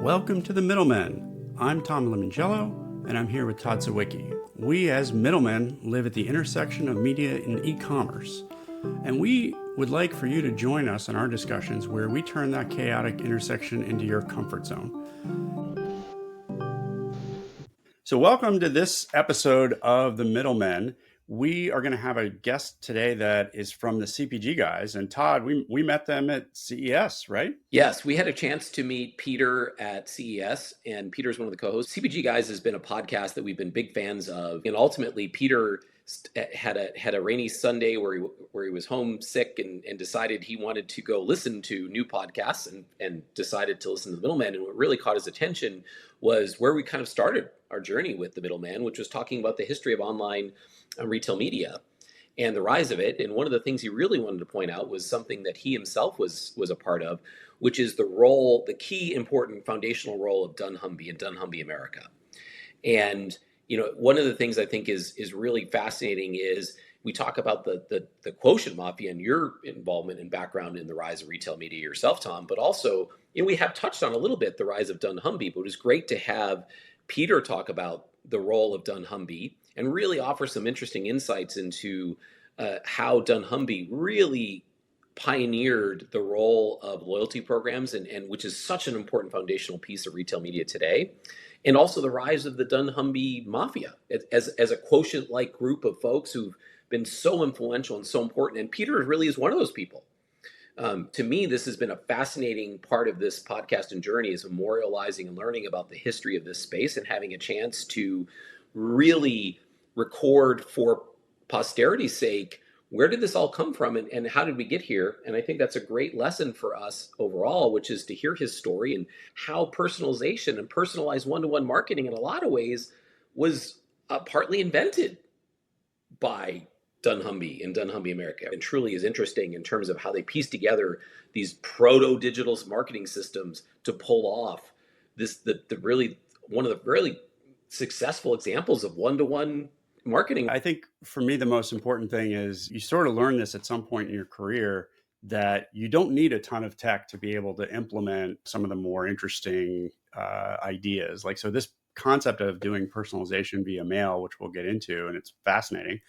Welcome to The Middlemen. I'm Tom Limongello, and I'm here with Todd Sawicki. We, as middlemen, live at the intersection of media and e-commerce, and we would like for you to join us in our discussions where we turn that chaotic intersection into your comfort zone. So welcome to this episode of The Middlemen. We are going to have a guest today that is from the CPG Guys. And Todd, we met them at CES, right? Yes, we had a chance to meet Peter at CES, and Peter's one of the co-hosts. CPG Guys has been a podcast that we've been big fans of, and ultimately Peter had a rainy Sunday where he was homesick and decided he wanted to go listen to new podcasts and decided to listen to The Middleman. And what really caught his attention was where we kind of started our journey with The Middleman, which was talking about the history of online retail media and the rise of it. And one of the things he really wanted to point out was something that he himself was a part of, which is the key important foundational role of dunnhumby and dunnhumby America. And one of the things I think is really fascinating is we talk about the quotient mafia and your involvement and background in the rise of retail media yourself, Tom, but also we have touched on a little bit the rise of dunnhumby, but it was great to have Peter talk about the role of dunnhumby and really offer some interesting insights into how dunnhumby really pioneered the role of loyalty programs, and which is such an important foundational piece of retail media today, and also the rise of the dunnhumby mafia as a quotient-like group of folks who've been so influential and so important. And Peter really is one of those people. To me, this has been a fascinating part of this podcast and journey, is memorializing and learning about the history of this space and having a chance to really record for posterity's sake, where did this all come from and how did we get here? And I think that's a great lesson for us overall, which is to hear his story and how personalization and personalized one-to-one marketing in a lot of ways was partly invented by dunnhumby and dunnhumby America, and truly is interesting in terms of how they piece together these proto-digital marketing systems to pull off one of the really successful examples of one-to-one marketing. I think for me, the most important thing is you sort of learn this at some point in your career, that you don't need a ton of tech to be able to implement some of the more interesting ideas. So this concept of doing personalization via mail, which we'll get into, and it's fascinating.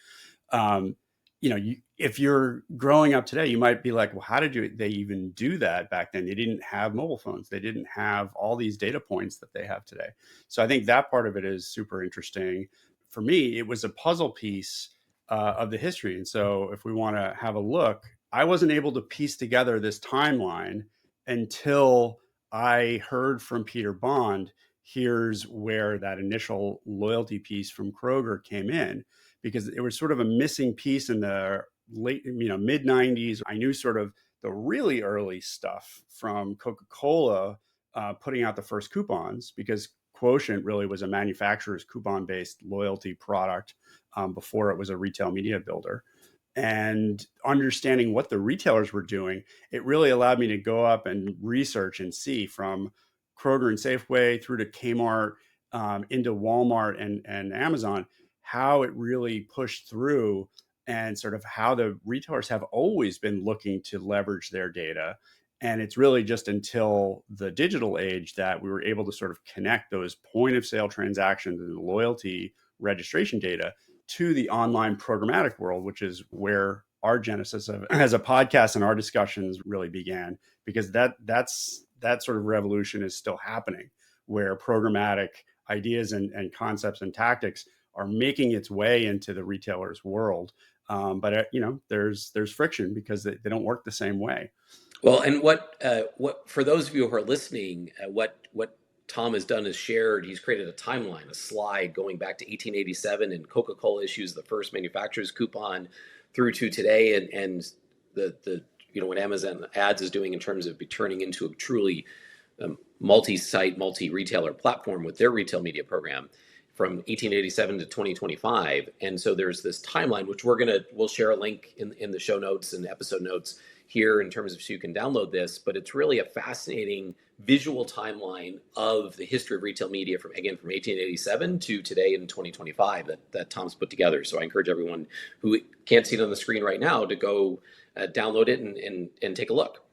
If you're growing up today, you might be like, well, how did they even do that back then? They didn't have mobile phones. They didn't have all these data points that they have today. So I think that part of it is super interesting. For me, it was a puzzle piece of the history. And so if we want to have a look, I wasn't able to piece together this timeline until I heard from Peter Bond. Here's where that initial loyalty piece from Kroger came in, because it was sort of a missing piece in the late, mid 90s. I knew sort of the really early stuff from Coca-Cola putting out the first coupons, because Quotient really was a manufacturer's coupon-based loyalty product before it was a retail media builder. And understanding what the retailers were doing, it really allowed me to go up and research and see from Kroger and Safeway through to Kmart into Walmart and Amazon, how it really pushed through, and sort of how the retailers have always been looking to leverage their data. And it's really just until the digital age that we were able to sort of connect those point of sale transactions and loyalty registration data to the online programmatic world, which is where our genesis as a podcast and our discussions really began, because that sort of revolution is still happening, where programmatic ideas and concepts and tactics are making its way into the retailer's world. But there's friction because they don't work the same way. Well, and what for those of you who are listening, what Tom has done is shared. He's created a timeline, a slide going back to 1887, and Coca-Cola issues the first manufacturer's coupon through to today, and the what Amazon Ads is doing in terms of turning into a truly multi-site, multi-retailer platform with their retail media program from 1887 to 2025. And so there's this timeline, which we'll share a link in the show notes and episode notes here in terms of so you can download this, but it's really a fascinating visual timeline of the history of retail media from 1887 to today in 2025 that Tom's put together. So I encourage everyone who can't see it on the screen right now to go download it and take a look.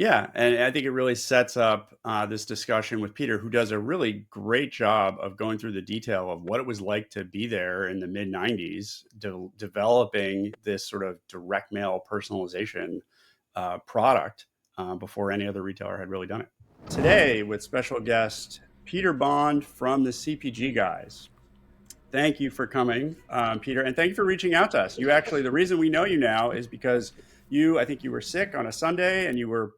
Yeah, and I think it really sets up this discussion with Peter, who does a really great job of going through the detail of what it was like to be there in the mid 90s, developing this sort of direct mail personalization product before any other retailer had really done it. Today, with special guest Peter Bond from the CPG Guys. Thank you for coming, Peter, and thank you for reaching out to us. You actually, the reason we know you now is because I think you were sick on a Sunday and you were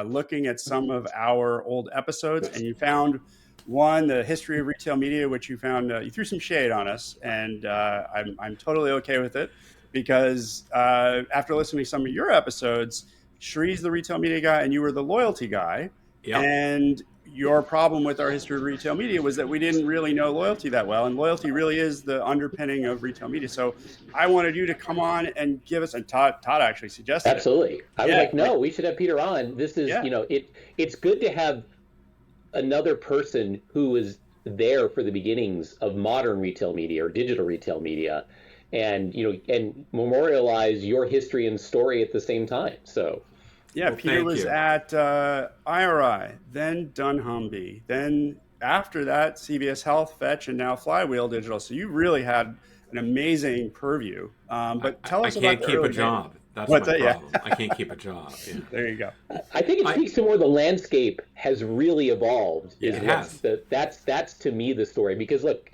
looking at some of our old episodes and you found one, the history of retail media, which you found, you threw some shade on us. And I'm totally okay with it because after listening to some of your episodes, Shree's the retail media guy and you were the loyalty guy. Yep. And your problem with our history of retail media was that we didn't really know loyalty that well. And loyalty really is the underpinning of retail media. So I wanted you to come on and give us, and Todd actually suggested it. Absolutely. I was Yeah. like, no, we should have Peter on. This is, Yeah. it's good to have another person who was there for the beginnings of modern retail media or digital retail media and, and memorialize your history and story at the same time. So, Yeah. Well, Peter thank was you. at IRI, then dunnhumby, then after that, CVS Health, Fetch, and now Flywheel Digital. So you really had an amazing purview. But tell I us about can't the keep a early days. job. That's What's my that? Yeah. problem. I can't keep a job. Yeah. There you go. I think it speaks to more the landscape has really evolved. Yeah, it has. That's to me the story because look,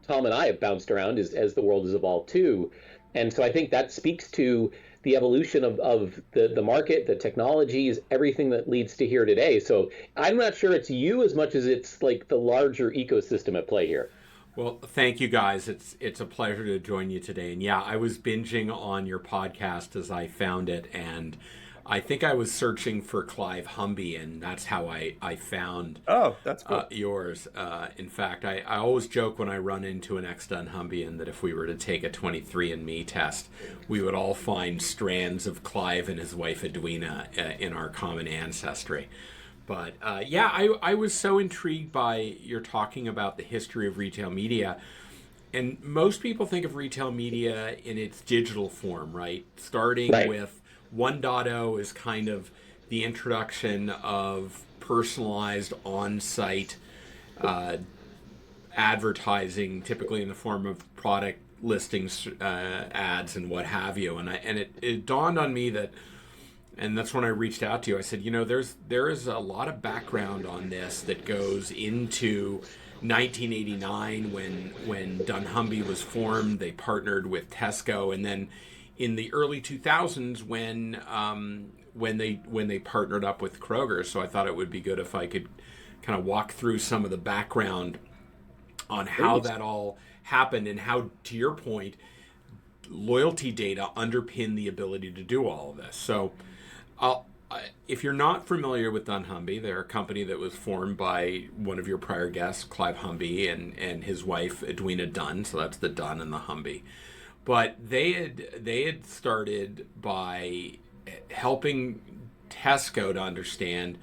Tom and I have bounced around as the world has evolved too, and so I think that speaks to the evolution of the market, the technologies, everything that leads to here today. So I'm not sure it's you as much as it's like the larger ecosystem at play here. Well, thank you guys. It's a pleasure to join you today. And yeah, I was binging on your podcast as I found it, and I think I was searching for Clive Humby, and that's how I found Oh, that's cool. yours. In fact, I always joke when I run into an ex-Dunnhumbian that if we were to take a 23andMe test, we would all find strands of Clive and his wife Edwina in our common ancestry. But yeah, I was so intrigued by your talking about the history of retail media. And most people think of retail media in its digital form, right? Starting Right. with 1.0 is kind of the introduction of personalized on-site advertising, typically in the form of product listings, ads, and what have you. And it dawned on me that, and that's when I reached out to you. I said, there is a lot of background on this that goes into 1989 when dunnhumby was formed. They partnered with Tesco, and then in the early 2000s when they partnered up with Kroger. So I thought it would be good if I could kind of walk through some of the background on how that all happened and how, to your point, loyalty data underpin the ability to do all of this. So if you're not familiar with dunnhumby, they're a company that was formed by one of your prior guests, Clive Humby, and his wife, Edwina Dunn. So that's the Dunn and the Humby. But they had started by helping Tesco to understand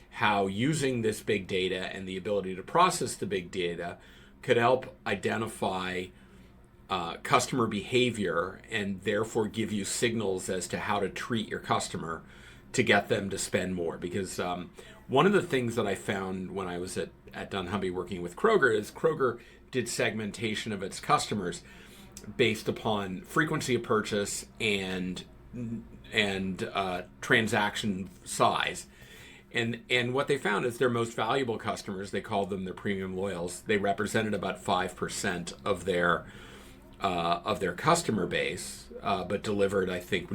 how using this big data and the ability to process the big data could help identify customer behavior and therefore give you signals as to how to treat your customer to get them to spend more. Because one of the things that I found when I was at dunnhumby working with Kroger is Kroger did segmentation of its customers based upon frequency of purchase and transaction size. And what they found is their most valuable customers, they called them their premium loyals, they represented about 5% of their customer base, but delivered, I think,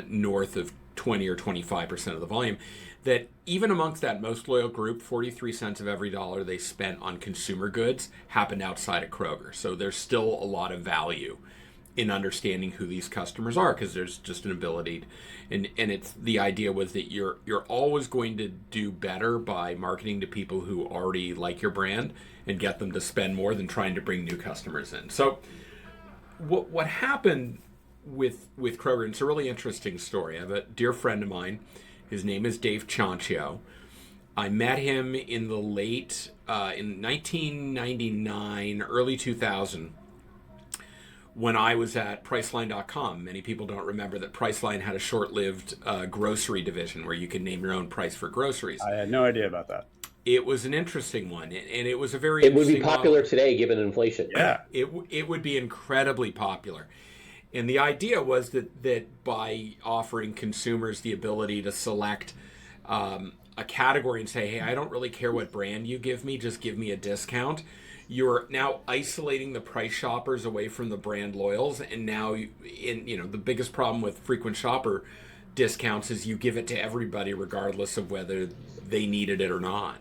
north of 20 or 25% of the volume. That even amongst that most loyal group, 43 cents of every dollar they spent on consumer goods happened outside of Kroger. So there's still a lot of value in understanding who these customers are, because there's just an ability, and it's the idea was that you're always going to do better by marketing to people who already like your brand and get them to spend more than trying to bring new customers in. So what happened with Kroger, and it's a really interesting story. I have a dear friend of mine. His name is Dave Chancio. I met him in the in 1999, early 2000, when I was at Priceline.com. Many people don't remember that Priceline had a short-lived grocery division where you could name your own price for groceries. I had no idea about that. It was an interesting one, and it was a very It would be interesting popular model. today given inflation. Yeah. It would be incredibly popular. And the idea was that by offering consumers the ability to select a category and say, hey, I don't really care what brand you give me, just give me a discount. You're now isolating the price shoppers away from the brand loyals. And now, the biggest problem with frequent shopper discounts is you give it to everybody regardless of whether they needed it or not.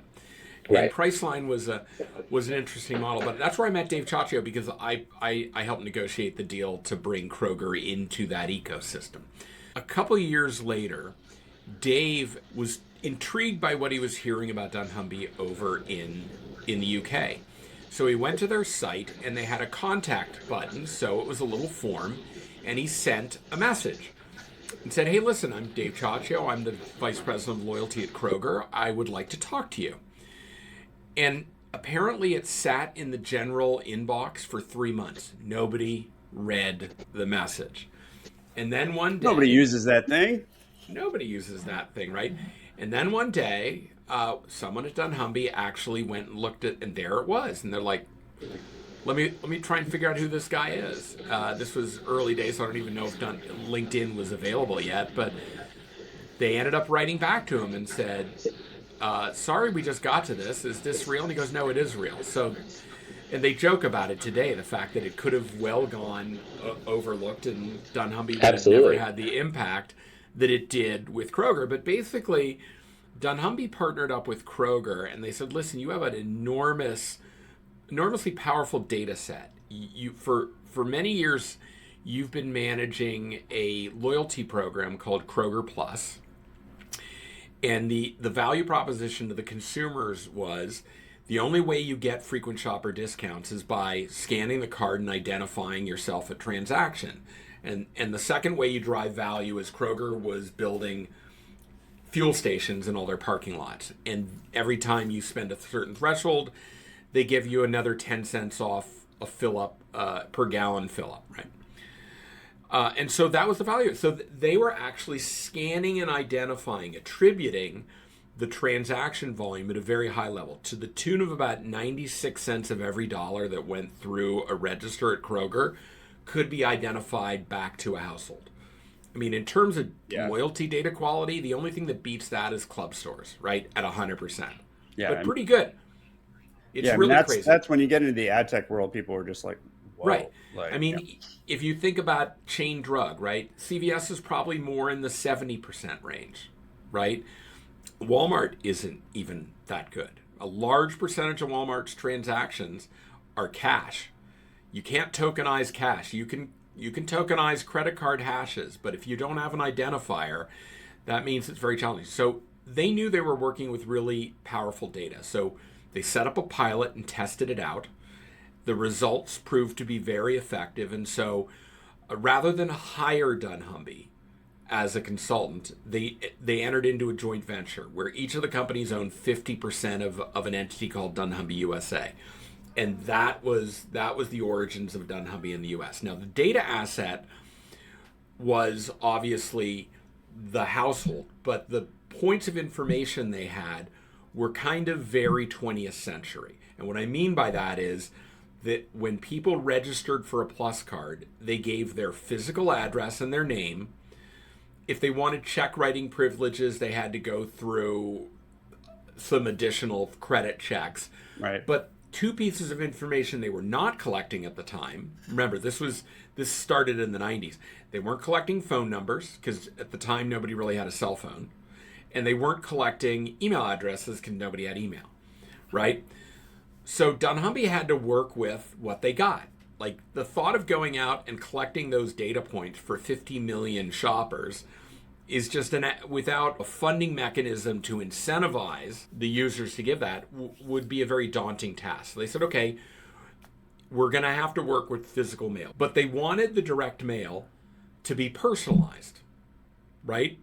Right. And Priceline was an interesting model, but that's where I met Dave Ciaccio because I helped negotiate the deal to bring Kroger into that ecosystem. A couple of years later, Dave was intrigued by what he was hearing about dunnhumby over in the UK. So he went to their site and they had a contact button, so it was a little form, and he sent a message and said, hey, listen, I'm Dave Ciaccio. I'm the Vice President of Loyalty at Kroger. I would like to talk to you. And apparently it sat in the general inbox for 3 months. Nobody read the message. And then one day... Nobody uses that thing. Nobody uses that thing, right? And then one day, someone at dunnhumby actually went and looked at, and there it was. And they're like, let me try and figure out who this guy is. This was early days, so I don't even know if LinkedIn was available yet. But they ended up writing back to him and said... sorry, we just got to this. Is this real? And he goes, no, it is real. So, and they joke about it today, the fact that it could have well gone overlooked and dunnhumby would have never had the impact that it did with Kroger. But basically, dunnhumby partnered up with Kroger and they said, listen, you have an enormously powerful data set. You for many years, you've been managing a loyalty program called Kroger Plus. And the value proposition to the consumers was the only way you get frequent shopper discounts is by scanning the card and identifying yourself at transaction. And the second way you drive value is Kroger was building fuel stations in all their parking lots. And every time you spend a certain threshold, they give you another 10 cents off a fill up per gallon fill up, right? And so that was the value. So they were actually scanning and identifying, attributing the transaction volume at a very high level to the tune of about 96 cents of every dollar that went through a register at Kroger could be identified back to a household. I mean, in terms of loyalty data quality, the only thing that beats that is club stores, right? At 100%. Yeah. But pretty good. It's really that's crazy. That's when you get into the ad tech world, people are just like, whoa. Right. I mean, if you think about chain drug, right? CVS is probably more in the 70% range, right? Walmart isn't even that good. A large percentage of Walmart's transactions are cash. You can't tokenize cash. You can tokenize credit card hashes, but if you don't have an identifier, that means it's very challenging. So they knew they were working with really powerful data. So they set up a pilot and tested it out. The results proved to be very effective. And so rather than hire dunnhumby as a consultant, they entered into a joint venture where each of the companies owned 50% of an entity called dunnhumby USA. And that was the origins of dunnhumby in the US. Now, the data asset was obviously the household, but the points of information they had were kind of very 20th century. And what I mean by that is that when people registered for a Plus card, they gave their physical address and their name. If they wanted check writing privileges, they had to go through some additional credit checks. Right. But two pieces of information they were not collecting at the time. Remember, this started in the 90s. They weren't collecting phone numbers because at the time nobody really had a cell phone. And they weren't collecting email addresses because nobody had email, right? So dunnhumby had to work with what they got. Like the thought of going out and collecting those data points for 50 million shoppers is just without a funding mechanism to incentivize the users to give that would be a very daunting task. So they said, okay, we're going to have to work with physical mail. But they wanted the direct mail to be personalized, right?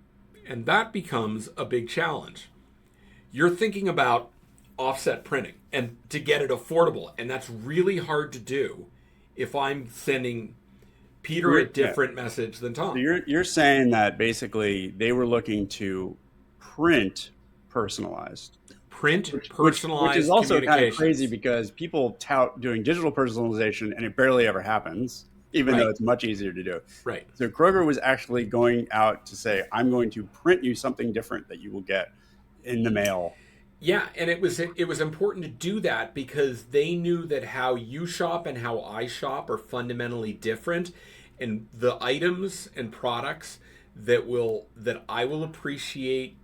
And that becomes a big challenge. You're thinking about offset printing and to get it affordable. And that's really hard to do if I'm sending Peter a different message than Tom. So you're saying that basically they were looking to print personalized. Print Which personalized is also kind of crazy communications. because people tout doing digital personalization and it barely ever happens, even though Right. it's much easier to do. Right. So Kroger was actually going out to say, I'm going to print you something different that you will get in the mail. Yeah, and it was important to do that because they knew that how you shop and how I shop are fundamentally different, and the items and products that I will appreciate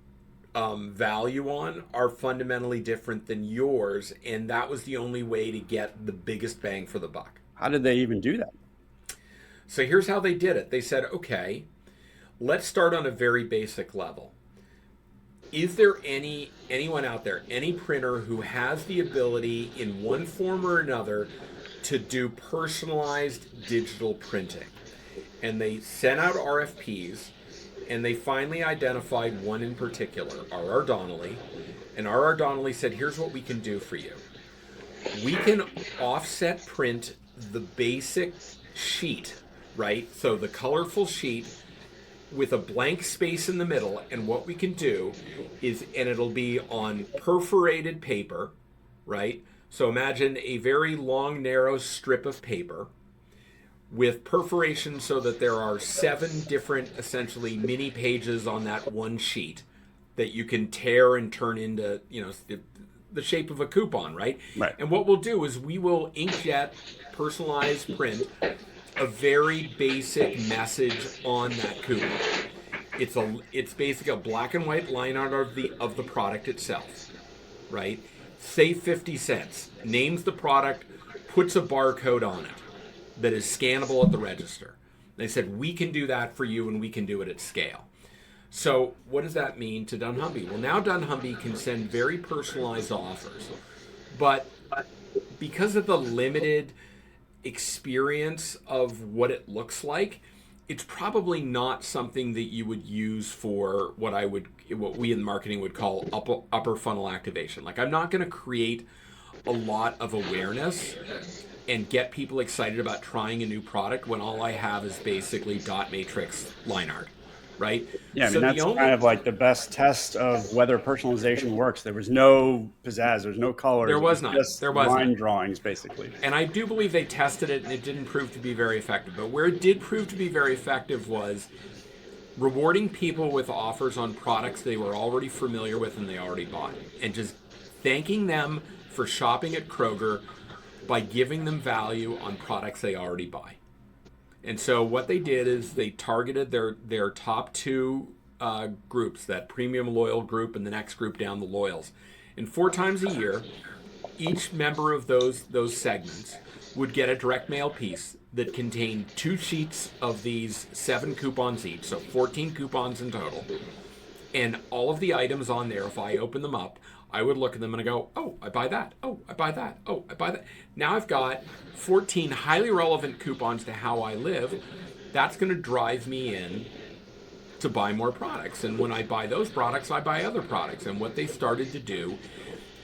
value on are fundamentally different than yours, and that was the only way to get the biggest bang for the buck. How did they even do that? So here's how they did it. They said, okay, let's start on a very basic level. Is there anyone out there, any printer who has the ability in one form or another to do personalized digital printing? And they sent out RFPs, and they finally identified one in particular, R.R. Donnelly. And R.R. Donnelly said, here's what we can do for you. We can offset print the basic sheet, right? So the colorful sheet with a blank space in the middle, and what we can do is, and it'll be on perforated paper, right? So imagine a very long, narrow strip of paper with perforation so that there are 7 different, essentially, mini pages on that one sheet that you can tear and turn into, the shape of a coupon, right? Right. And what we'll do is we will inkjet personalized print a very basic message on that coupon. It's basically a black and white line art of the product itself, right? Say 50 cents, names the product, puts a barcode on it that is scannable at the register. They said, we can do that for you and we can do it at scale. So what does that mean to dunnhumby? Well, now dunnhumby can send very personalized offers, but because of the limited experience of what it looks like, it's probably not something that you would use for what we in marketing would call upper funnel activation. Like, I'm not going to create a lot of awareness and get people excited about trying a new product when all I have is basically dot matrix line art, right? Yeah, I mean, that's kind of like the best test of whether personalization works. There was no pizzazz, there was no colors. There was none. Just There was line none. drawings, basically. And I do believe they tested it and it didn't prove to be very effective. But where it did prove to be very effective was rewarding people with offers on products they were already familiar with and they already bought. And just thanking them for shopping at Kroger by giving them value on products they already buy. And so what they did is they targeted their top 2 groups, that premium loyal group and the next group down, the loyals. And 4 times a year, each member of those segments would get a direct mail piece that contained 2 sheets of these 7 coupons each, so 14 coupons in total. And all of the items on there, if I open them up, I would look at them and I go, oh, I buy that. Oh, I buy that. Oh, I buy that. Now I've got 14 highly relevant coupons to how I live. That's going to drive me in to buy more products. And when I buy those products, I buy other products. And what they started to do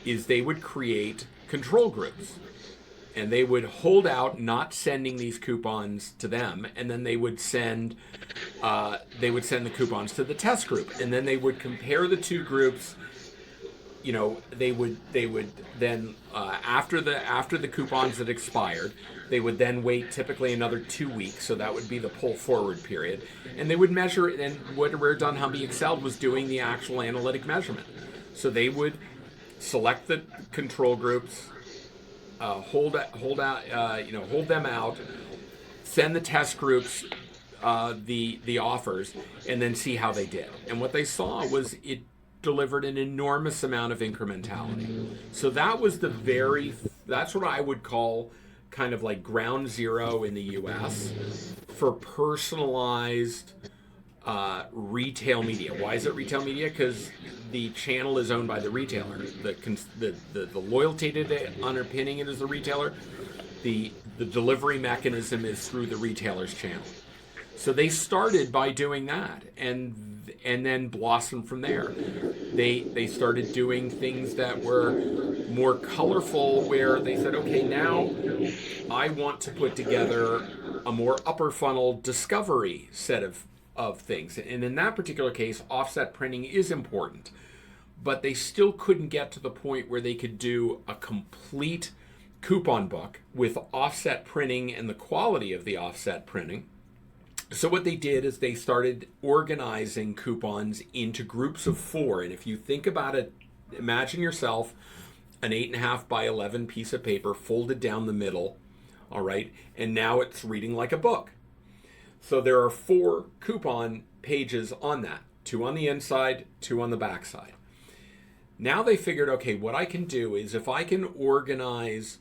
is they would create control groups. And they would hold out not sending these coupons to them, and then they would send the coupons to the test group, and then they would compare the 2 groups. They would then after the coupons had expired, they would then wait typically another 2 weeks, so that would be the pull forward period, and they would measure it. And where dunnhumby excelled was doing the actual analytic measurement. So they would select the control groups, hold them out, send the test groups the offers, and then see how they did. And what they saw was it delivered an enormous amount of incrementality. So that's what I would call kind of like ground zero in the US for personalized retail media. Why is it retail media? Because the channel is owned by the retailer. The loyalty data underpinning it is the retailer. The delivery mechanism is through the retailer's channel. So they started by doing that and then blossomed from there. They started doing things that were more colorful, where they said, okay, now I want to put together a more upper funnel discovery set of things. And in that particular case, offset printing is important. But they still couldn't get to the point where they could do a complete coupon book with offset printing and the quality of the offset printing. So what they did is they started organizing coupons into groups of 4. And if you think about it, imagine yourself an 8.5 by 11 piece of paper folded down the middle, all right? And now it's reading like a book. So there are 4 coupon pages on that, 2 on the inside, 2 on the back side. Now they figured, okay, what I can do is if I can organize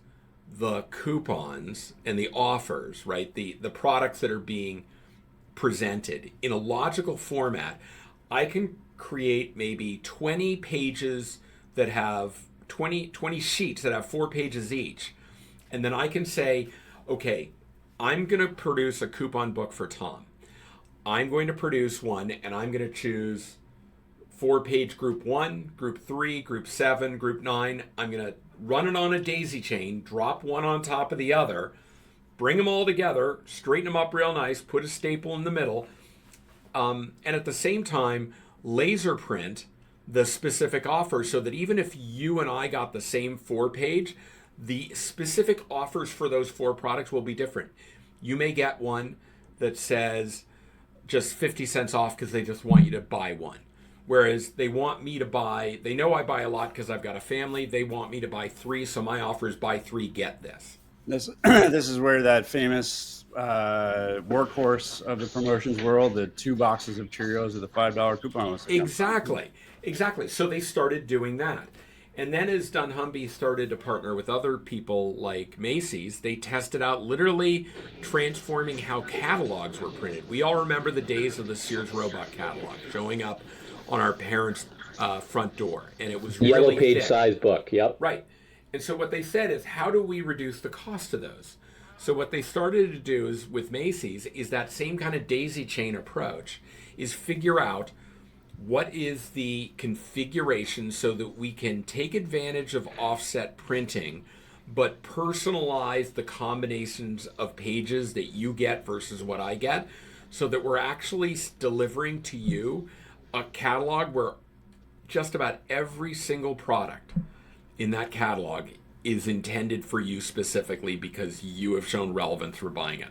the coupons and the offers, right, the products that are being presented in a logical format, I can create maybe 20 pages that have 20 sheets that have 4 pages each. And then I can say, okay, I'm going to produce a coupon book for Tom. I'm going to produce one, and I'm going to choose 4-page group 1, group 3, group 7, group 9. I'm going to run it on a daisy chain, drop one on top of the other, bring them all together, straighten them up real nice, put a staple in the middle, and at the same time, laser print the specific offer so that even if you and I got the same 4-page, the specific offers for those 4 products will be different. You may get one that says just 50 cents off because they just want you to buy one. Whereas they want me to buy, they know I buy a lot because I've got a family. They want me to buy 3, so my offer is buy 3, get this. This is where that famous workhorse of the promotions world, the 2 boxes of Cheerios with a $5 coupon was. Exactly. So they started doing that. And then as dunnhumby started to partner with other people like Macy's, they tested out literally transforming how catalogs were printed. We all remember the days of the Sears Roebuck catalog showing up on our parents' front door. And it was yellow really page thick. size book. Yep. Right. And so what they said is, how do we reduce the cost of those? So what they started to do is with Macy's is that same kind of daisy chain approach, is figure out what is the configuration so that we can take advantage of offset printing, but personalize the combinations of pages that you get versus what I get, so that we're actually delivering to you a catalog where just about every single product in that catalog is intended for you specifically because you have shown relevance for buying it.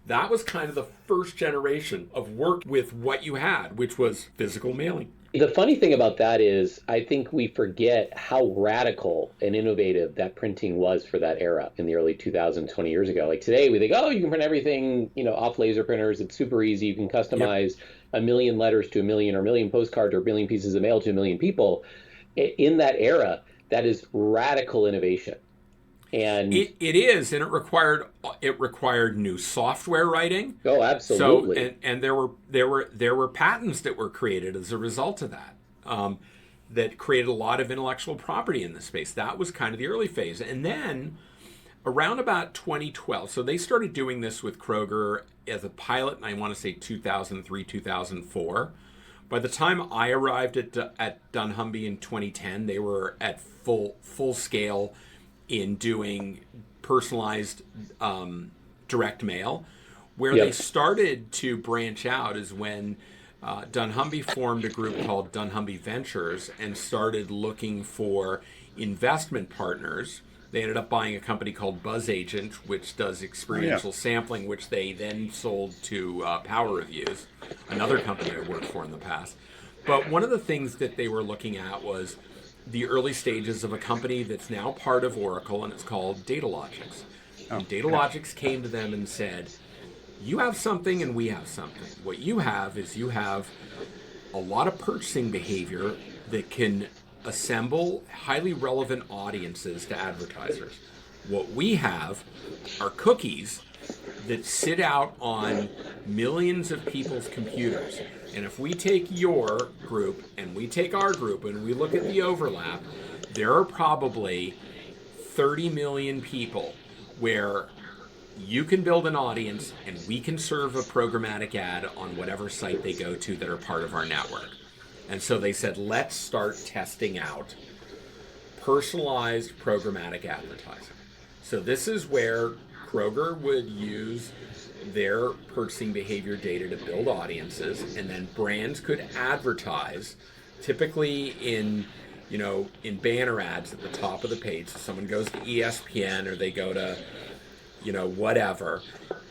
That was kind of the first generation of work with what you had, which was physical mailing. The funny thing about that is I think we forget how radical and innovative that printing was for that era in the early 2000s, 20 years ago. Like today we think, oh, you can print everything, off laser printers. It's super easy. You can customize a million letters to a million, or a million postcards, or a million pieces of mail to a million people. In that era, that is radical innovation. And it is, and it required new software writing. Oh, absolutely. So and there were patents that were created as a result of that, that created a lot of intellectual property in this space. That was kind of the early phase, and then around about 2012, so they started doing this with Kroger as a pilot, and I want to say 2003, 2004. By the time I arrived at dunnhumby in 2010, they were at full scale in doing personalized direct mail. Where they started to branch out is when dunnhumby formed a group called dunnhumby Ventures and started looking for investment partners. They ended up buying a company called Buzz Agent, which does experiential sampling, which they then sold to Power Reviews, another company I worked for in the past. But one of the things that they were looking at was the early stages of a company that's now part of Oracle, and it's called Datalogix. Datalogix came to them and said, you have something and we have something. What you have is you have a lot of purchasing behavior that can assemble highly relevant audiences to advertisers. What we have are cookies that sit out on millions of people's computers. And if we take your group and we take our group and we look at the overlap, there are probably 30 million people where you can build an audience and we can serve a programmatic ad on whatever site they go to that are part of our network. And so they said, let's start testing out personalized programmatic advertising. So this is where Kroger would use their purchasing behavior data to build audiences, and then brands could advertise, typically in banner ads at the top of the page. So someone goes to ESPN or they go to whatever,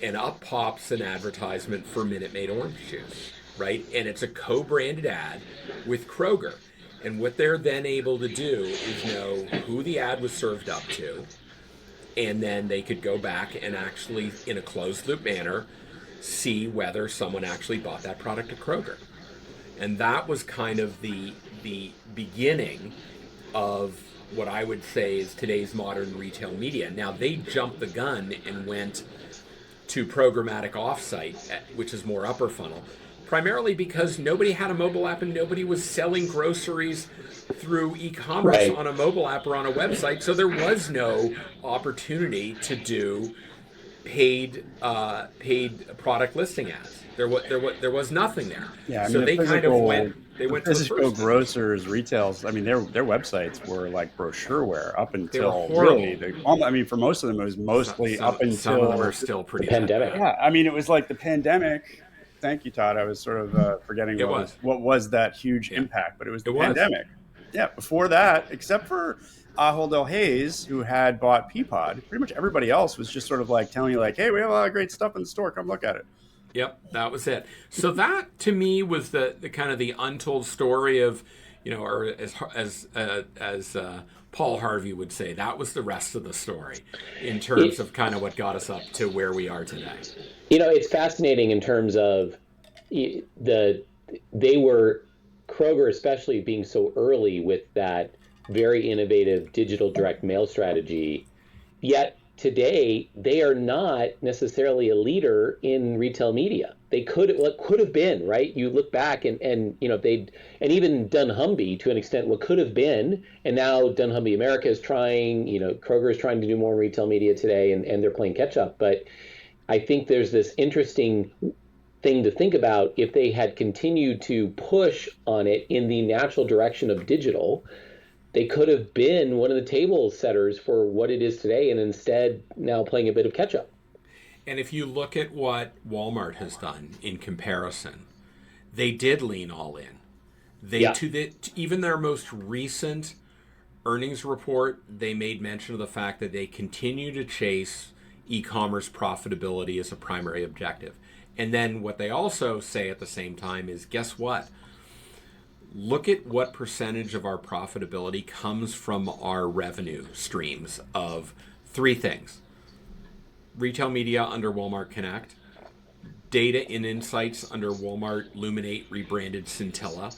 and up pops an advertisement for Minute Maid orange juice, right? And it's a co-branded ad with Kroger. And what they're then able to do is know who the ad was served up to, and then they could go back and actually, in a closed loop manner, see whether someone actually bought that product at Kroger. And that was kind of the beginning of what I would say is today's modern retail media. Now, they jumped the gun and went to programmatic offsite, which is more upper funnel, primarily because nobody had a mobile app and nobody was selling groceries through e-commerce on a mobile app or on a website. So there was no opportunity to do paid product listing ads. There was nothing there. Yeah, I mean, so they kind of went. They went to the physical first grocers, retails. I mean, their websites were like brochureware up until for most of them, it was mostly up until some of them are still pretty pandemic. Yeah, I mean, it was like the pandemic. Thank you, Todd. I was sort of forgetting what was that huge impact, but it was the pandemic. Yeah, before that, except for Ahold Delhaize, who had bought Peapod, pretty much everybody else was just sort of like telling you, like, hey, we have a lot of great stuff in the store. Come look at it. Yep, that was it. So that, to me, was the kind of the untold story of, or as Paul Harvey would say, that was the rest of the story in terms of kind of what got us up to where we are today. It's fascinating in terms of Kroger especially being so early with that very innovative digital direct mail strategy, yet today they are not necessarily a leader in retail media. They could have been, right? You look back and even dunnhumby to an extent, what could have been, and now dunnhumby America is trying, Kroger is trying to do more in retail media today, and they're playing catch up. But I think there's this interesting thing to think about. If they had continued to push on it in the natural direction of digital, they could have been one of the table setters for what it is today, and instead now playing a bit of catch up. And if you look at what Walmart has done in comparison, they did lean all in. Even their most recent earnings report, they made mention of the fact that they continue to chase e-commerce profitability as a primary objective. And then what they also say at the same time is, guess what? Look at what percentage of our profitability comes from our revenue streams of three things: retail media under Walmart Connect, data and insights under Walmart Luminate rebranded Scintilla,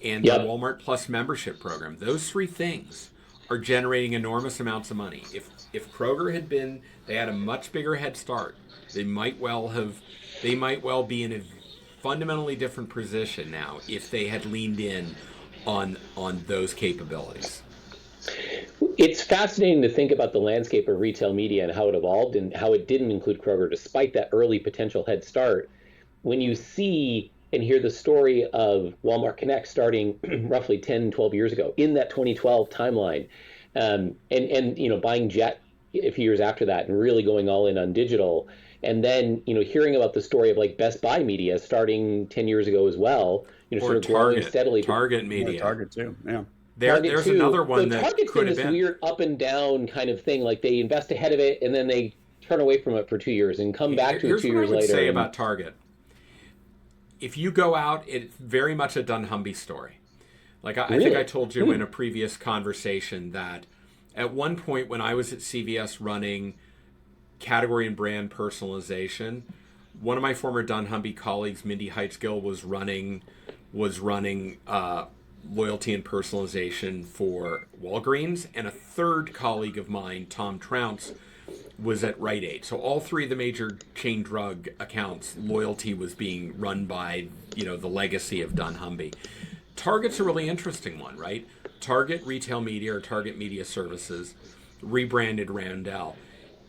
and the Walmart Plus membership program. Those three things are generating enormous amounts of money. If Kroger they had a much bigger head start. They might well be in a fundamentally different position now if they had leaned in on those capabilities. It's fascinating to think about the landscape of retail media and how it evolved and how it didn't include Kroger despite that early potential head start. When you see and hear the story of Walmart Connect starting roughly 10, 12 years ago in that 2012 timeline, and buying Jet a few years after that and really going all in on digital. And then, hearing about the story of like Best Buy Media starting 10 years ago as well, sort of growing steadily. Target Media. Target too, yeah. There's another one that Target's could been have this been weird up and down kind of thing. Like they invest ahead of it and then they turn away from it for 2 years and come back to it 2 years later. Here's what I would say about Target. If you go out, it's very much a dunnhumby story. Like I think I told you in a previous conversation that at one point when I was at CVS running category and brand personalization, one of my former dunnhumby colleagues, Mindy Heitzgill, was running loyalty and personalization for Walgreens, and a third colleague of mine, Tom Trounce, was at Rite Aid. So all three of the major chain drug accounts, loyalty was being run by the legacy of dunnhumby. Target's a really interesting one, right? Target Retail Media or Target Media Services, rebranded Roundel.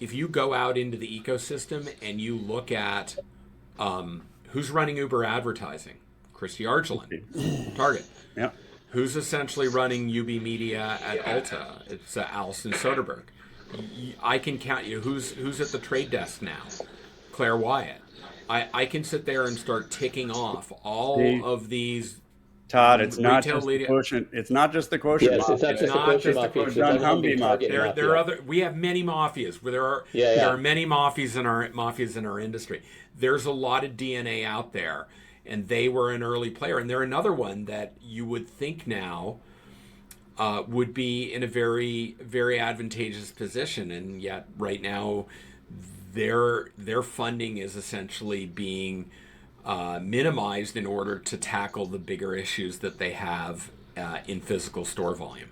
If you go out into the ecosystem and you look at who's running Uber advertising, Christy Argelin, Target. Yeah. Who's essentially running UB Media at Ulta? It's Alison Soderbergh. I can count you. Who's at the trade desk now? Claire Wyatt. I can sit there and start ticking off all of these. Todd, it's not just media. the quotient. It's not just the quotient. Yes, it's not just the quotient mafia. It's the dunnhumby mafia. There are other. We have many mafias. Where there are many mafias in our industry. There's a lot of DNA out there, and they were an early player. And they're another one that you would think now would be in a very, very advantageous position, and yet right now their funding is essentially being minimized in order to tackle the bigger issues that they have in physical store volume.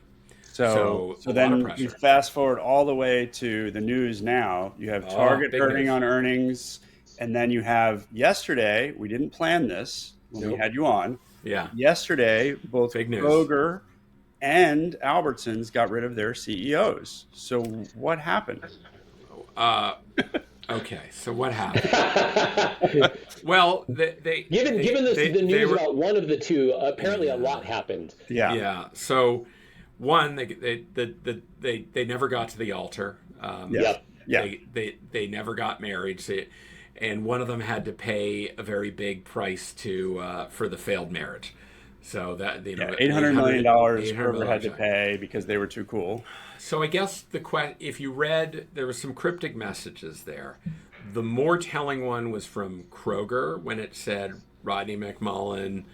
So then you fast forward all the way to the news now. You have Target hurting on earnings, and then you have yesterday, we didn't plan this when we had you on. Yeah. Yesterday, both Kroger and Albertsons got rid of their CEOs. So what happened? Okay, so what happened? Well, given the news about one of the two, apparently a lot happened. Yeah. Yeah. So one, they never got to the altar. They never got married. And one of them had to pay a very big price for the failed marriage. So that $800 million Kroger had to pay because they were too cool. So I guess if you read, there was some cryptic messages there. The more telling one was from Kroger when it said Rodney McMullen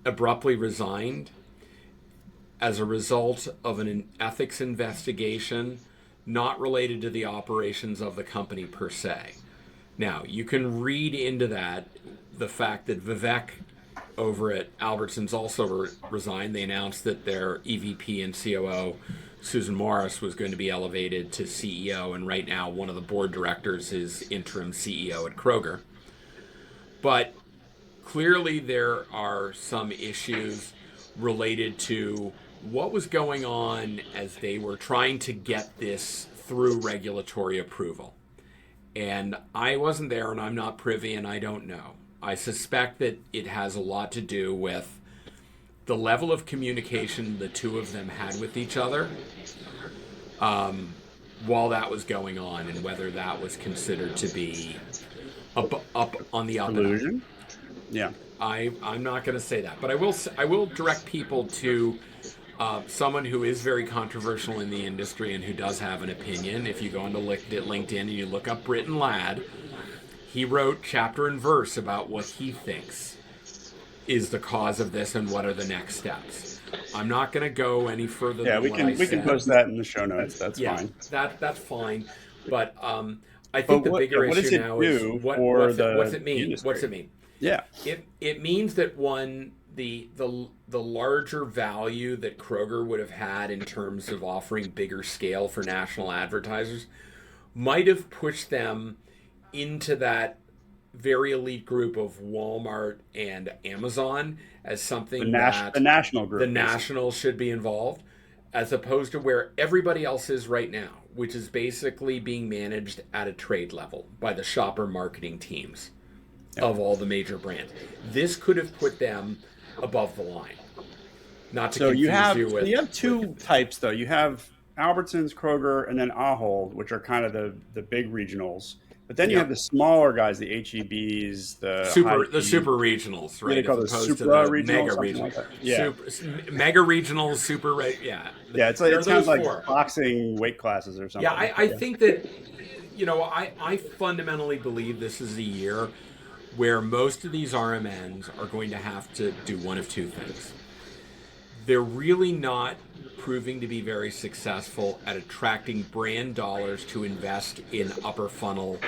abruptly resigned as a result of an ethics investigation not related to the operations of the company per se. Now, you can read into that the fact that Vivek over at Albertsons also resigned. They announced that their EVP and COO, Susan Morris, was going to be elevated to CEO, and right now one of the board directors is interim CEO at Kroger. But clearly there are some issues related to what was going on as they were trying to get this through regulatory approval. And I wasn't there, and I'm not privy, and I don't know. I suspect that it has a lot to do with the level of communication the two of them had with each other while that was going on, and whether that was considered to be up on the up Collusion? and up. Yeah. I'm not going to say that, but I will direct people to someone who is very controversial in the industry and who does have an opinion. If you go onto LinkedIn and you look up Britton Ladd, he wrote chapter and verse about what he thinks is the cause of this and what are the next steps. I'm not going to go any further than what I said. We can post that in the show notes. That's fine. That's fine. But I think the bigger issue now is what's it mean? Industry? What's it mean? Yeah. It means that the larger value that Kroger would have had in terms of offering bigger scale for national advertisers might have pushed them into that very elite group of Walmart and Amazon as something that the national group. The nationals should be involved, as opposed to where everybody else is right now, which is basically being managed at a trade level by the shopper marketing teams of all the major brands. This could have put them above the line. Not to confuse you have two types though. You have Albertsons, Kroger, and then Ahold, which are kind of the big regionals. But then you have the smaller guys, the HEBs, the super regionals, right? They call as those opposed super to the mega regionals. Like mega regionals, super, right? Yeah. Yeah, it sounds like boxing weight classes or something. Yeah, I think that, I fundamentally believe this is a year where most of these RMNs are going to have to do one of two things. They're really not proving to be very successful at attracting brand dollars to invest in upper funnel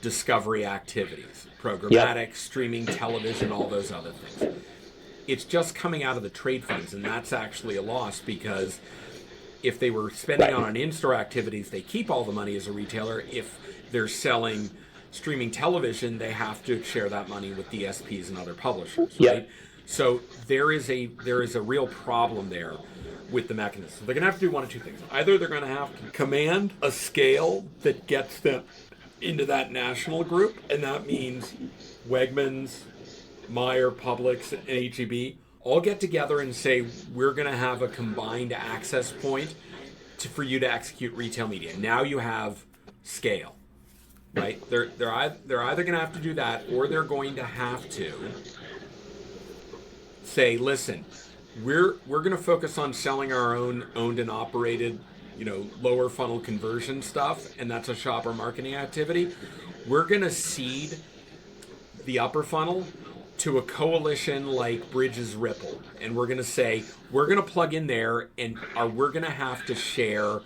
discovery activities, programmatic, streaming, television, all those other things. It's just coming out of the trade funds, and that's actually a loss, because if they were spending on in-store activities, they keep all the money as a retailer. If they're selling streaming television, they have to share that money with DSPs and other publishers, right? So there is a real problem there with the mechanism. So they're going to have to do one of two things. Either they're going to have to command a scale that gets them into that national group, and that means Wegmans, Meijer, Publix, and H-E-B all get together and say, we're going to have a combined access point for you to execute retail media. Now you have scale, right? They're either going to have to do that, or they're going to have to say, listen, we're going to focus on selling our own owned and operated, lower funnel conversion stuff, and that's a shopper marketing activity. We're going to seed the upper funnel to a coalition like Bridges Ripple, and we're going to say we're going to plug in there, and we're going to have to share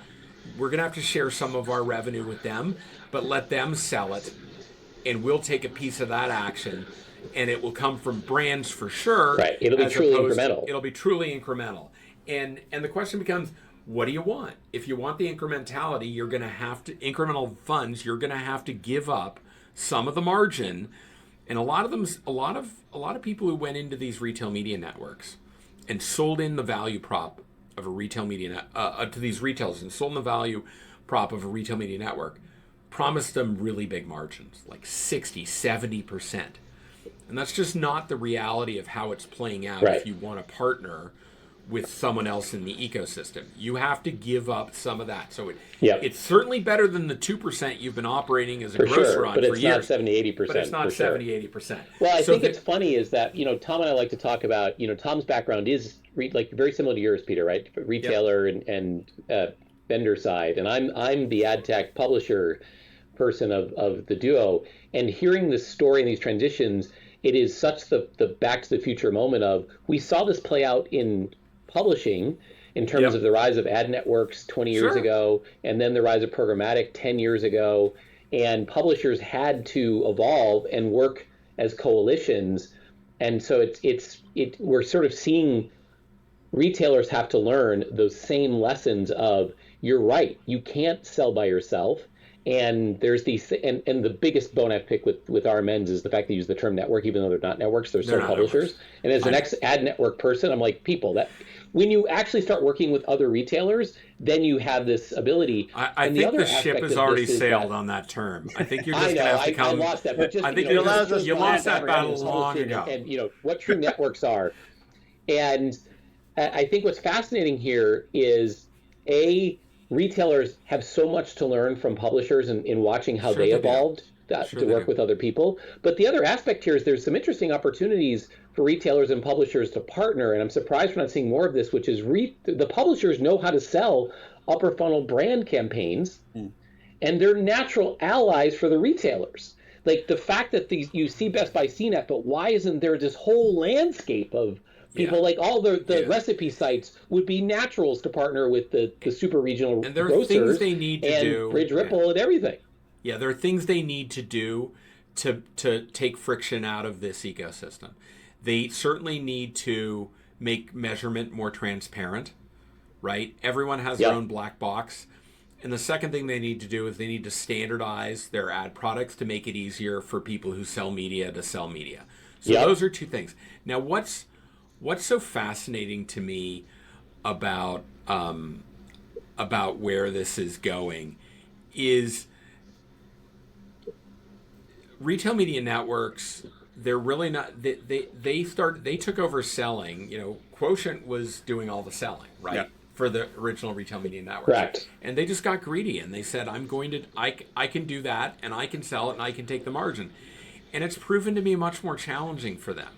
some of our revenue with them, but let them sell it, and we'll take a piece of that action, and it will come from brands for sure. Right. It'll be truly incremental. It'll be truly incremental. And the question becomes, what do you want? If you want the incrementality, you're going to have to incremental funds. You're going to have to give up some of the margin. And a lot of people who went into these retail media networks and sold in the value prop of a retail media to these retailers and sold in the value prop of a retail media network promised them really big margins, like 60, 70%. And that's just not the reality of how it's playing out. Right. If you want to partner with someone else in the ecosystem, you have to give up some of that. So it's certainly better than the 2% you've been operating as a grocer on for years. But it's not 70-80%. But it's not 70-80%. Well, I think it's funny is that, Tom and I like to talk about, Tom's background is like very similar to yours, Peter, right? Retailer and vendor side. And I'm the ad tech publisher person of the duo. And hearing this story and these transitions, it is such the back to the future moment of, we saw this play out in publishing in terms of the rise of ad networks 20 years ago, and then the rise of programmatic 10 years ago, and publishers had to evolve and work as coalitions. And so we're sort of seeing retailers have to learn those same lessons of, you're right, you can't sell by yourself. And there's these, and the biggest bone I've picked with RMNs is the fact they use the term network, even though they're not networks, they're still publishers. Networks. And as an ex-ad network person, I'm like, that when you actually start working with other retailers, then you have this ability. I think the ship has already sailed on that term. I think you're just going to have to come. I lost that, but just, I think you lost that battle long ago. And what true networks are. And I think what's fascinating here is, retailers have so much to learn from publishers in watching how they evolved to work with other people. But the other aspect here is there's some interesting opportunities for retailers and publishers to partner. And I'm surprised we're not seeing more of this, which is the publishers know how to sell upper funnel brand campaigns, and they're natural allies for the retailers. Like the fact that you see Best Buy CNET, but why isn't there this whole landscape of people like all the recipe sites would be naturals to partner with the super regional and there are grocers things they need to do. Bridge Ripple and everything. Yeah, there are things they need to do to take friction out of this ecosystem. They certainly need to make measurement more transparent, right? Everyone has their own black box. And the second thing they need to do is they need to standardize their ad products to make it easier for people who sell media to sell media. So those are two things. Now, what's so fascinating to me about where this is going is retail media networks. They're really not. They took over selling. Quotient was doing all the selling, right? Yeah. For the original retail media network. Correct. And they just got greedy and they said, I can do that and I can sell it and I can take the margin. And it's proven to be much more challenging for them.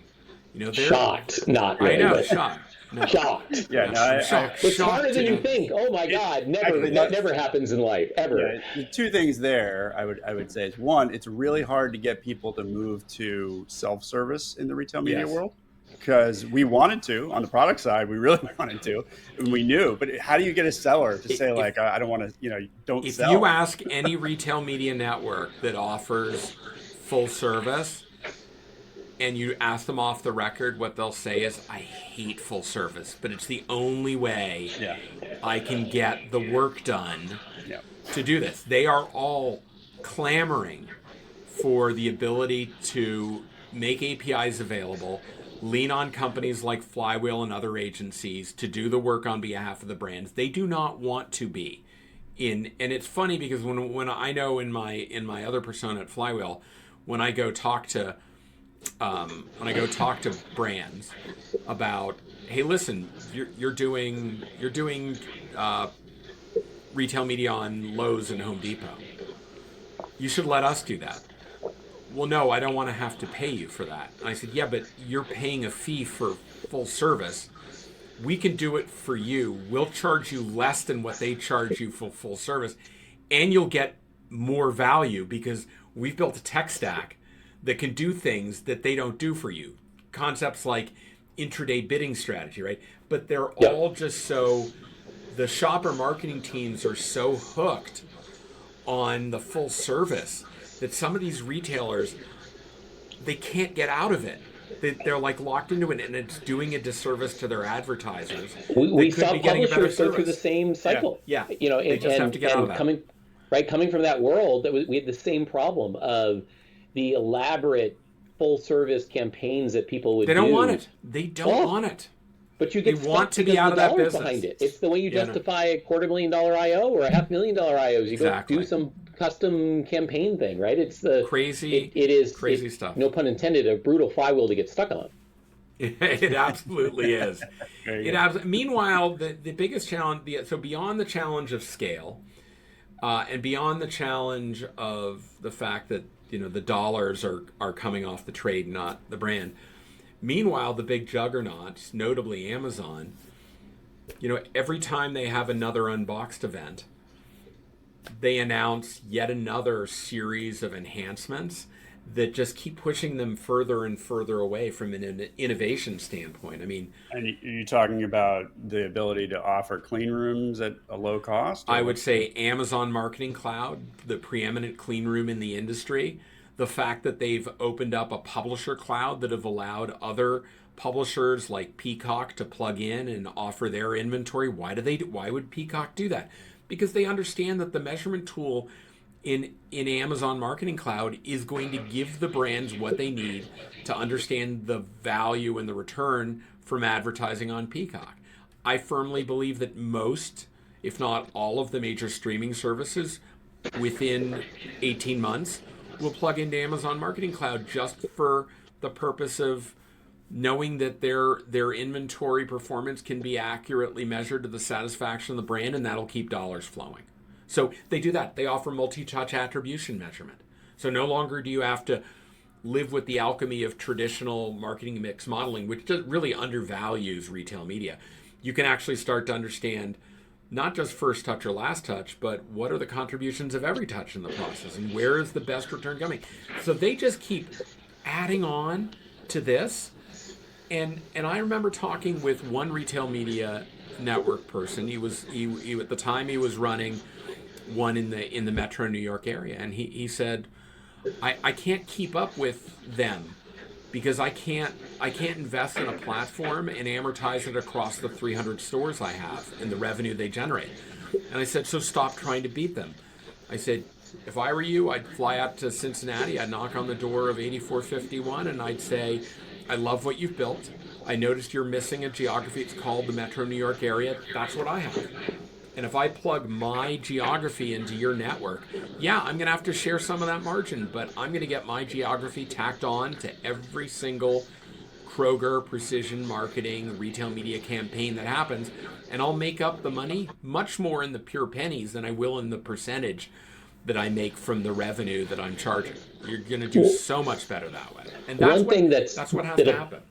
Shocked, not really. I know, shocked. No. Shocked. Yeah, no, shocked. It's harder than you think. Oh my God, that never happens in life, ever. Yeah, the two things there I would say is, one, it's really hard to get people to move to self-service in the retail media world. Because we wanted to, on the product side, we really wanted to, and we knew. But how do you get a seller to say, I don't want to, don't sell? If you ask any retail media network that offers full service, and you ask them off the record, what they'll say is, I hate full service, but it's the only way I can get the work done to do this. They are all clamoring for the ability to make APIs available, lean on companies like Flywheel and other agencies to do the work on behalf of the brands. They do not want to be in, and it's funny because when I know in my other persona at Flywheel, when I go talk to when I go talk to brands about, hey, listen, you're doing retail media on Lowe's and Home Depot. You should let us do that. Well, no, I don't want to have to pay you for that. And I said, yeah, but you're paying a fee for full service. We can do it for you. We'll charge you less than what they charge you for full service, and you'll get more value because we've built a tech stack that can do things that they don't do for you. Concepts like intraday bidding strategy, right? But they're all just so, the shopper marketing teams are so hooked on the full service that some of these retailers, they can't get out of it. They're like locked into it, and it's doing a disservice to their advertisers. We saw publishers go through the same cycle. Yeah. They just have to get out of that. Coming from that world, we had the same problem of the elaborate full service campampagns that people would do. They don't want it. They don't want it. But you get they want to be out of that business behind it. It's the way you justify a $250,000 IO or a $500,000 IOs. You go do some custom campaign thing, right? It's the crazy. It is crazy stuff. No pun intended. A brutal flywheel to get stuck on. It absolutely is. Meanwhile, the biggest challenge. So beyond the challenge of scale, and beyond the challenge of the fact that the dollars are coming off the trade, not the brand. Meanwhile, the big juggernauts, notably Amazon, every time they have another Unboxed event, they announce yet another series of enhancements that just keep pushing them further and further away from an innovation standpoint. I mean, and you're talking about the ability to offer clean rooms at a low cost? I would say Amazon Marketing Cloud, the preeminent clean room in the industry. The fact that they've opened up a publisher cloud that have allowed other publishers like Peacock to plug in and offer their inventory. Why would Peacock do that? Because they understand that the measurement tool in Amazon Marketing Cloud is going to give the brands what they need to understand the value and the return from advertising on Peacock. I firmly believe that most, if not all, of the major streaming services within 18 months will plug into Amazon Marketing Cloud just for the purpose of knowing that their inventory performance can be accurately measured to the satisfaction of the brand, and that'll keep dollars flowing. So they do that. They offer multi-touch attribution measurement. So no longer do you have to live with the alchemy of traditional marketing mix modeling, which really undervalues retail media. You can actually start to understand not just first touch or last touch, but what are the contributions of every touch in the process, and where is the best return coming? So they just keep adding on to this. And I remember talking with one retail media network person. He at the time he was running one in the metro New York area, and he said, I can't keep up with them because I can't invest in a platform and amortize it across the 300 stores I have and the revenue they generate. And I said, so stop trying to beat them. I said, if I were you, I'd fly out to Cincinnati, I'd knock on the door of 8451, and I'd say, I love what you've built. I noticed you're missing a geography. It's called the metro New York area. That's what I have. And if I plug my geography into your network, yeah, I'm going to have to share some of that margin, but I'm going to get my geography tacked on to every single Kroger precision marketing retail media campaign that happens, and I'll make up the money much more in the pure pennies than I will in the percentage that I make from the revenue that I'm charging. You're going to do so much better that way. And that's what has to happen.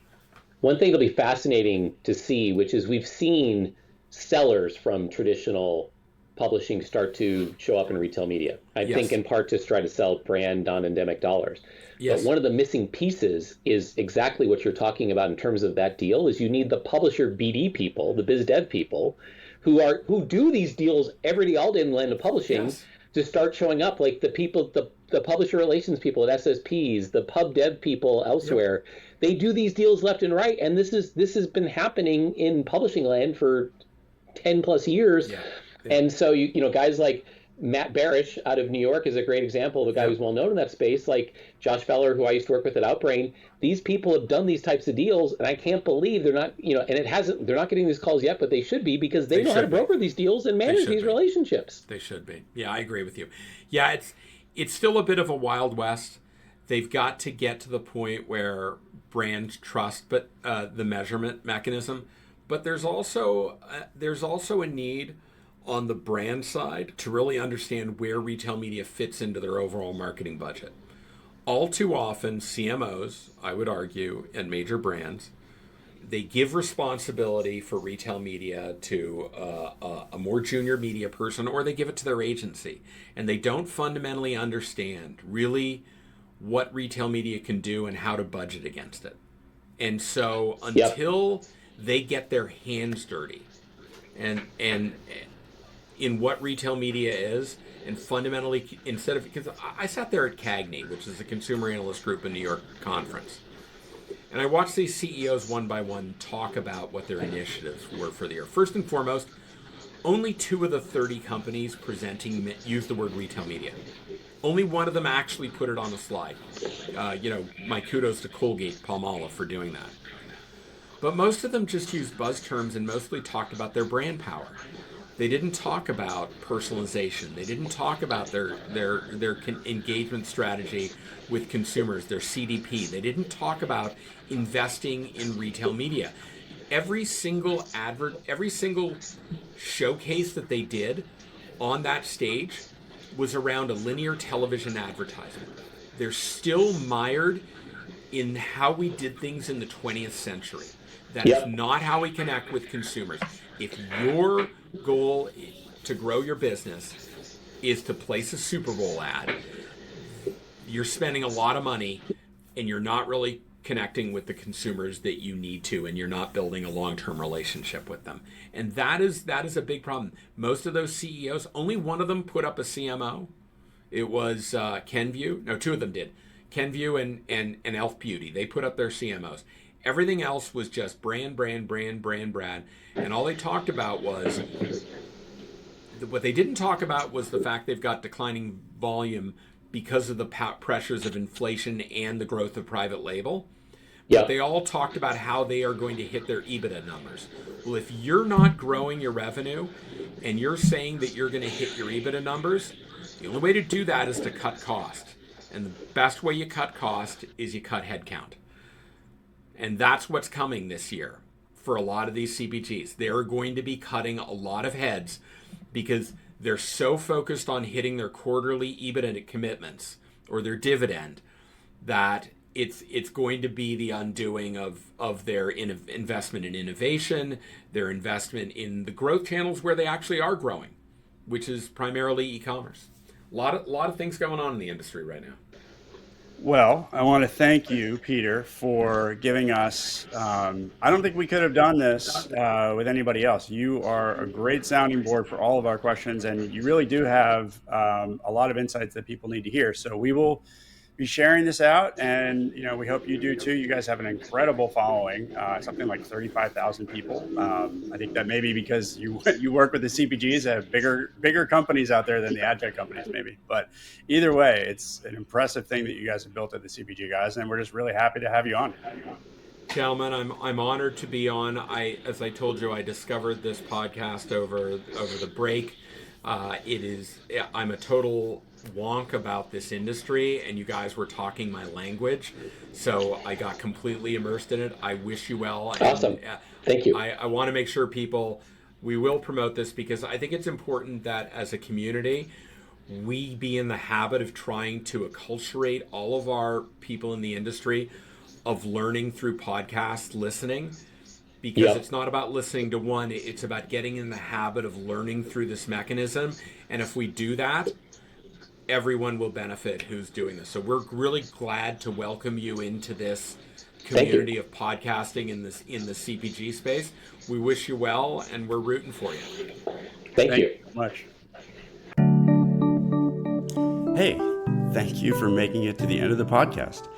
One thing that'll be fascinating to see, which is we've seen sellers from traditional publishing start to show up in retail media. I think in part to try to sell brand non-endemic dollars. Yes. But one of the missing pieces is exactly what you're talking about in terms of that deal is you need the publisher BD people, the biz dev people, who do these deals every day, all day in the land of publishing, to start showing up, like the people, the publisher relations people at SSPs, the pub dev people elsewhere. Yep. They do these deals left and right, and this has been happening in publishing land for 10 plus years. Yeah. Yeah. And so you guys like Matt Barish out of New York is a great example of a guy who's well known in that space, like Josh Feller, who I used to work with at Outbrain. These people have done these types of deals, and I can't believe they're not, and they're not getting these calls yet, but they should be, because they know how to broker these deals and manage these relationships. They should be. Yeah, I agree with you. Yeah, it's still a bit of a Wild West. they've got to get to the point where brands trust, but the measurement mechanism. But there's also a need on the brand side to really understand where retail media fits into their overall marketing budget. All too often, CMOs, I would argue, and major brands, they give responsibility for retail media to a more junior media person, or they give it to their agency, and they don't fundamentally understand really what retail media can do and how to budget against it. And so until they get their hands dirty and in what retail media is, and fundamentally, instead of, because I sat there at CAGNY, which is the Consumer Analyst Group in New York conference, and I watched these CEOs one by one talk about what their initiatives were for the year. First and foremost, only 2 of the 30 companies presenting use the word retail media. Only one of them actually put it on a slide. My kudos to Colgate Palmolive for doing that. But most of them just used buzz terms and mostly talked about their brand power. They didn't talk about personalization. They didn't talk about their engagement strategy with consumers, their CDP. They didn't talk about investing in retail media. Every single showcase that they did on that stage was around a linear television advertisement. They're still mired in how we did things in the 20th century. That is not how we connect with consumers. If your goal to grow your business is to place a Super Bowl ad, you're spending a lot of money and you're not really connecting with the consumers that you need to, and you're not building a long-term relationship with them. And that is a big problem. Most of those CEOs, only one of them put up a CMO. It was Kenvue. No, 2 of them did. Kenvue and Elf Beauty. They put up their CMOs. Everything else was just brand. And all they talked about was, what they didn't talk about was the fact they've got declining volume because of the pressures of inflation and the growth of private label. But they all talked about how they are going to hit their EBITDA numbers. Well, if you're not growing your revenue and you're saying that you're going to hit your EBITDA numbers, the only way to do that is to cut cost. And the best way you cut cost is you cut headcount. And that's what's coming this year for a lot of these CPGs. They're going to be cutting a lot of heads because they're so focused on hitting their quarterly EBITDA commitments or their dividend that it's going to be the undoing of their investment in innovation, their investment in the growth channels where they actually are growing, which is primarily e-commerce. A lot of things going on in the industry right now. Well, I want to thank you, Peter, for giving us, I don't think we could have done this with anybody else. You are a great sounding board for all of our questions, and you really do have a lot of insights that people need to hear. So we will be sharing this out, and we hope you do too. You guys have an incredible following, something like 35,000 people. I think that maybe because you work with the CPGs, have bigger companies out there than the ad tech companies, maybe. But either way, it's an impressive thing that you guys have built at the CPG Guys, and we're just really happy to have you on. Gentlemen, I'm honored to be on. As I told you, I discovered this podcast over the break. I'm a total wonk about this industry, and you guys were talking my language, so I got completely immersed in it. I wish you well. Awesome. Thank you. I want to make sure we will promote this because I think it's important that as a community, we be in the habit of trying to acculturate all of our people in the industry of learning through podcast listening. Because it's not about listening to one, it's about getting in the habit of learning through this mechanism. And if we do that, everyone will benefit who's doing this. So we're really glad to welcome you into this community of podcasting in the CPG space. We wish you well, and we're rooting for you. Thank you so much. Hey, thank you for making it to the end of the podcast.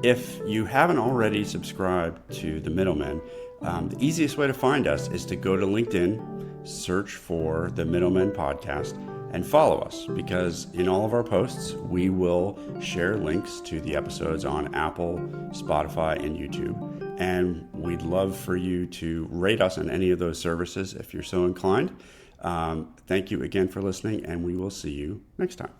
If you haven't already subscribed to The Middlemen, the easiest way to find us is to go to LinkedIn, search for The Middlemen Podcast, and follow us, because in all of our posts, we will share links to the episodes on Apple, Spotify, and YouTube. And we'd love for you to rate us on any of those services if you're so inclined. Thank you again for listening, and we will see you next time.